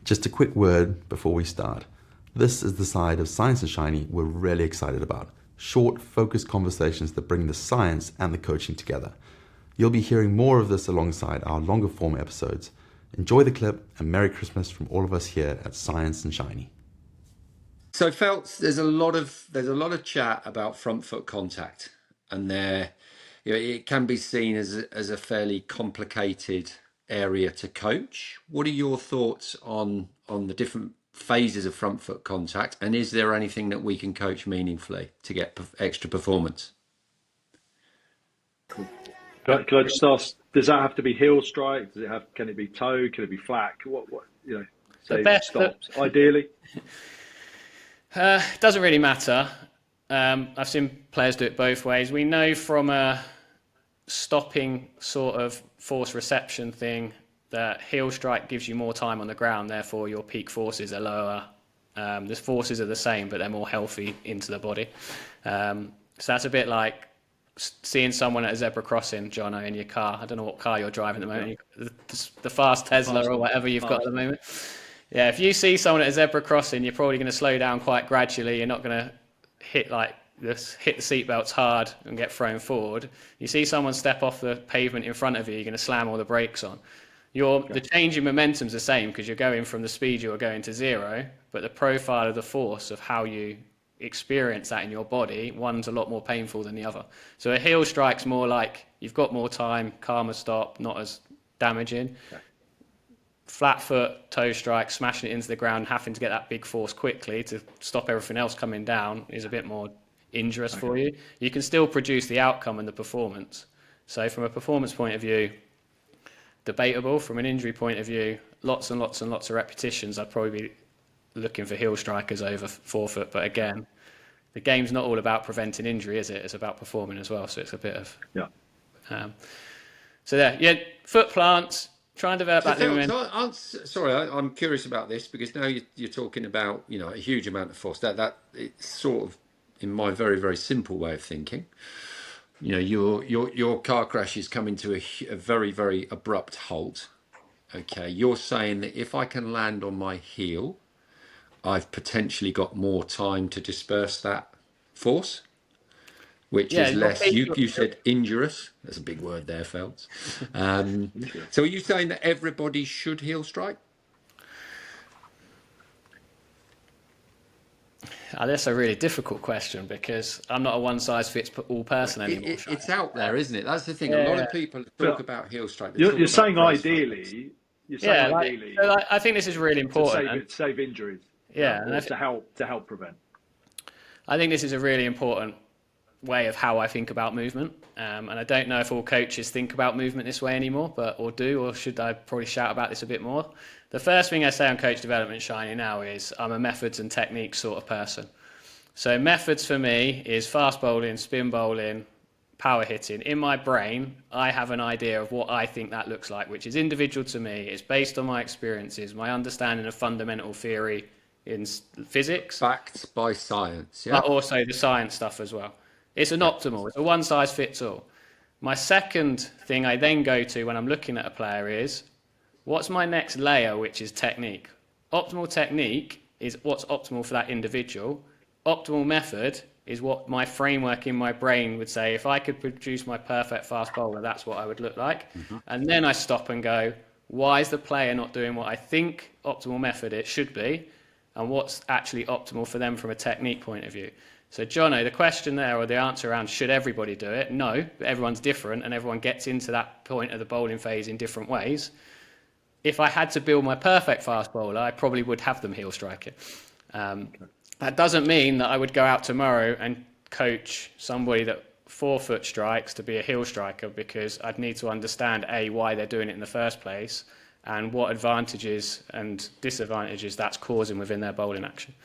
Just a quick word before we start. This is the side of Science and Shiny we're really excited about. Short, focused conversations that bring the science and the coaching together. You'll be hearing more of this alongside our longer form episodes. Enjoy the clip and Merry Christmas from all of us here at Science and Shiny. So Felts, there's a lot of chat about front foot contact, and it can be seen as a fairly complicated area to coach. What are your thoughts on the different phases of front foot contact, and is there anything that we can coach meaningfully to get extra performance? Can I just ask? Does that have to be heel strike? Can it be toe? Can it be flat? What say stops ideally? Doesn't really matter. I've seen players do it both ways. We know from a stopping sort of force reception thing that heel strike gives you more time on the ground, therefore your peak forces are lower. The forces are the same, but they're more healthy into the body. So that's a bit like seeing someone at a zebra crossing, Jono, in your car. I don't know what car you're driving at the moment. The fast Tesla or whatever you've got at the moment. Yeah, if you see someone at a zebra crossing, you're probably going to slow down quite gradually. You're not going to hit the seatbelts hard and get thrown forward. You see someone step off the pavement in front of you, you're going to slam all the brakes on. The change in momentum's the same because you're going from the speed you were going to zero, but the profile of the force of how you experience that in your body, one's a lot more painful than the other. So a heel strike's more like you've got more time, calmer stop, not as damaging. Okay. Flat foot, toe strike, smashing it into the ground, having to get that big force quickly to stop everything else coming down is a bit more injurious for you. You can still produce the outcome and the performance. So from a performance point of view, debatable. From an injury point of view, lots and lots and lots of repetitions. I'd probably be looking for heel strikers over forefoot. But again, the game's not all about preventing injury, is it? It's about performing as well. So it's a bit of... foot plants. Try and develop that limit. Sorry, I'm curious about this because now you're talking about a huge amount of force. That it's sort of in my very very simple way of thinking. Your car crash is coming to a very very abrupt halt. Okay, you're saying that if I can land on my heel, I've potentially got more time to disperse that force. Which is less, you said injurious. That's a big word there, Felts. So are you saying that everybody should heel strike? That's a really difficult question because I'm not a one-size-fits-all person anymore. It's out there, isn't it? That's the thing. A lot of people talk about heel strike. You're saying ideally. Ideally. I think this is really important. To save injuries. Yeah. To help prevent. I think this is a really important way of how I think about movement, and I don't know if all coaches think about movement this way anymore, or should I probably shout about this a bit more? The first thing I say on coach development Shiny now is I'm a methods and techniques sort of person. So methods for me is fast bowling, spin bowling, power hitting. In my brain, I have an idea of what I think that looks like, which is individual to me. It's based on my experiences, my understanding of fundamental theory in physics. Backed by science, yeah. But also the science stuff as well. It's an optimal. It's a one-size-fits-all. My second thing I then go to when I'm looking at a player is, what's my next layer, which is technique? Optimal technique is what's optimal for that individual. Optimal method is what my framework in my brain would say, if I could produce my perfect fast bowler, that's what I would look like. Mm-hmm. And then I stop and go, why is the player not doing what I think optimal method it should be? And what's actually optimal for them from a technique point of view? So, Jono, the question there, or the answer around should everybody do it? No, but everyone's different and everyone gets into that point of the bowling phase in different ways. If I had to build my perfect fast bowler, I probably would have them heel striking. That doesn't mean that I would go out tomorrow and coach somebody that forefoot strikes to be a heel striker, because I'd need to understand, A, why they're doing it in the first place and what advantages and disadvantages that's causing within their bowling action.